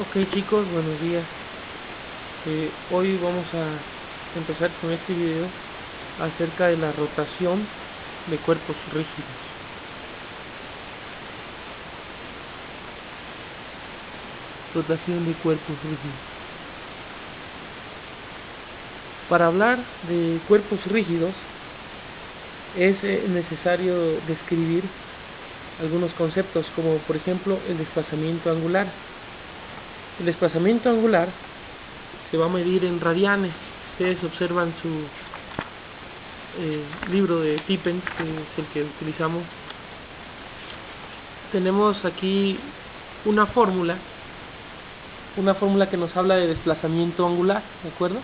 Ok chicos, buenos días. Hoy vamos a empezar con este video acerca de la rotación de cuerpos rígidos. Rotación de cuerpos rígidos. Para hablar de cuerpos rígidos es necesario describir algunos conceptos, como por ejemplo el desplazamiento angular. El desplazamiento angular se va a medir en radianes. Ustedes observan su libro de Tippett, que es el que utilizamos. Tenemos aquí una fórmula que nos habla de desplazamiento angular, ¿de acuerdo?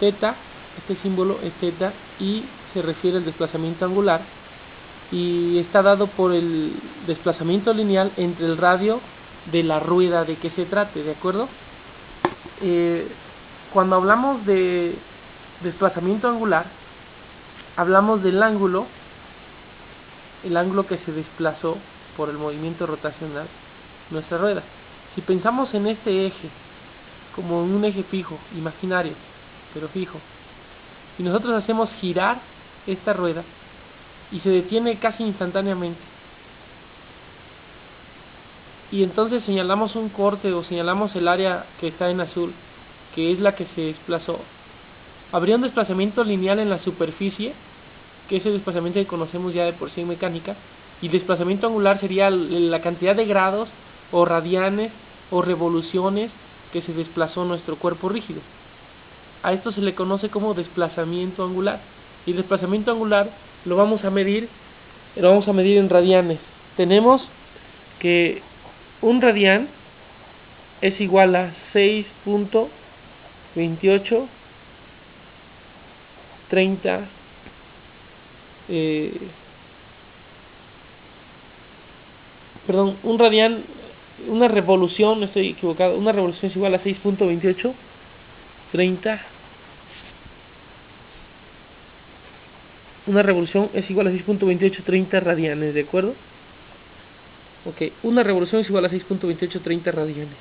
Θ, este símbolo es θ y se refiere al desplazamiento angular, y está dado por el desplazamiento lineal entre el radio de la rueda de que se trate, ¿de acuerdo? Cuando hablamos de desplazamiento angular, hablamos del ángulo, el ángulo que se desplazó por el movimiento rotacional de nuestra rueda. Si pensamos en este eje como un eje fijo, imaginario, pero fijo, y nosotros hacemos girar esta rueda y se detiene casi instantáneamente, y entonces señalamos un corte o señalamos el área que está en azul, que es la que se desplazó, habría un desplazamiento lineal en la superficie, que es el desplazamiento que conocemos ya de por sí en mecánica, y el desplazamiento angular sería la cantidad de grados o radianes o revoluciones que se desplazó nuestro cuerpo rígido. A esto se le conoce como desplazamiento angular, y el desplazamiento angular lo vamos a medir en radianes. Tenemos que un radián es igual a 6.2830 un radián, una revolución, estoy equivocado, una revolución es igual a 6.2830. Una revolución es igual a 6.2830 radianes, ¿de acuerdo? Ok, una revolución es igual a 6.2830 radianes.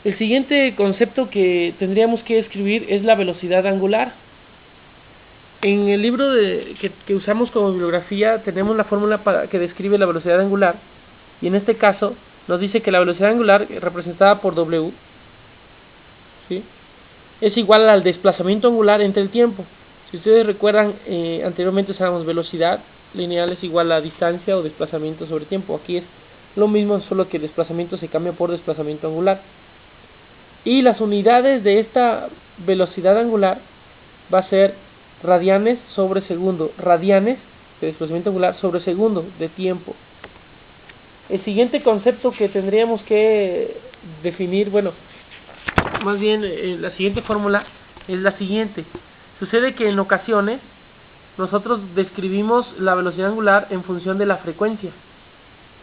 El siguiente concepto que tendríamos que describir es la velocidad angular. En el libro que usamos como bibliografía tenemos la fórmula que describe la velocidad angular, y en este caso nos dice que la velocidad angular, representada por W, ¿sí?, es igual al desplazamiento angular entre el tiempo. Si ustedes recuerdan, anteriormente usábamos velocidad lineal es igual a distancia o desplazamiento sobre tiempo. Aquí es lo mismo, solo que el desplazamiento se cambia por desplazamiento angular. Y las unidades de esta velocidad angular va a ser radianes sobre segundo. Radianes de desplazamiento angular sobre segundo de tiempo. El siguiente concepto que tendríamos que definir, más bien la siguiente fórmula es la siguiente. Sucede que en ocasiones nosotros describimos la velocidad angular en función de la frecuencia,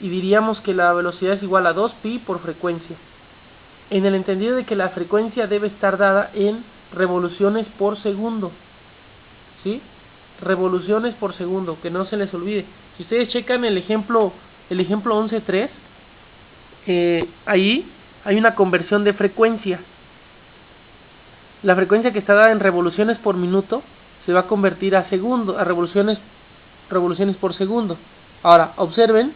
y diríamos que la velocidad es igual a 2pi por frecuencia, en el entendido de que la frecuencia debe estar dada en revoluciones por segundo, ¿sí? Revoluciones por segundo, que no se les olvide. Si ustedes checan el ejemplo 11.3, ahí hay una conversión de frecuencia. La frecuencia que está dada en revoluciones por minuto se va a convertir a revoluciones por segundo. Ahora, observen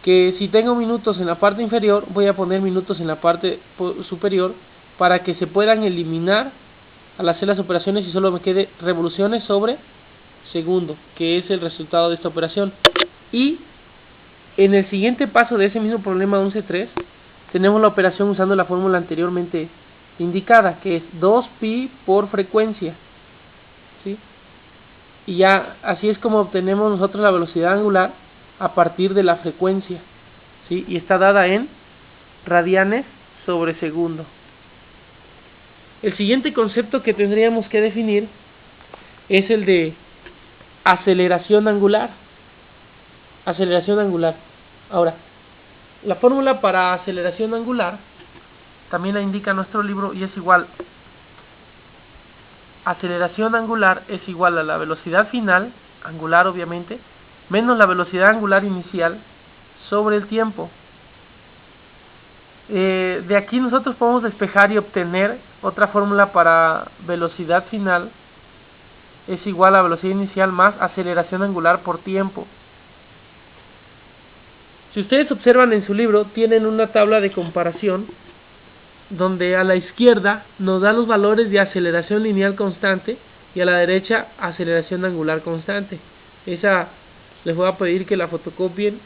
que si tengo minutos en la parte inferior, voy a poner minutos en la parte superior para que se puedan eliminar al hacer las operaciones y solo me quede revoluciones sobre segundo, que es el resultado de esta operación. Y en el siguiente paso de ese mismo problema 11.3 tenemos la operación usando la fórmula anteriormente indicada, que es 2pi por frecuencia, ¿sí? Y ya así es como obtenemos nosotros la velocidad angular a partir de la frecuencia, ¿sí? Y está dada en radianes sobre segundo. El siguiente concepto que tendríamos que definir es el de aceleración angular. Aceleración angular. Ahora, la fórmula para aceleración angular también la indica nuestro libro, y es igual. Aceleración angular es igual a la velocidad final, angular obviamente, menos la velocidad angular inicial sobre el tiempo. De aquí nosotros podemos despejar y obtener otra fórmula para velocidad final es igual a velocidad inicial más aceleración angular por tiempo. Si ustedes observan en su libro, tienen una tabla de comparación donde a la izquierda nos da los valores de aceleración lineal constante y a la derecha aceleración angular constante. Esa les voy a pedir que la fotocopien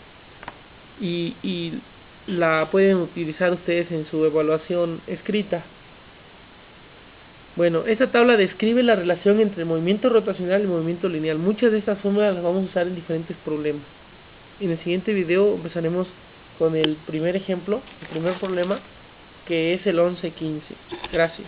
y la pueden utilizar ustedes en su evaluación escrita. Bueno, esta tabla describe la relación entre el movimiento rotacional y el movimiento lineal. Muchas de estas fórmulas las vamos a usar en diferentes problemas. En el siguiente video empezaremos con el primer ejemplo, el primer problema, que es el 11-15. Gracias.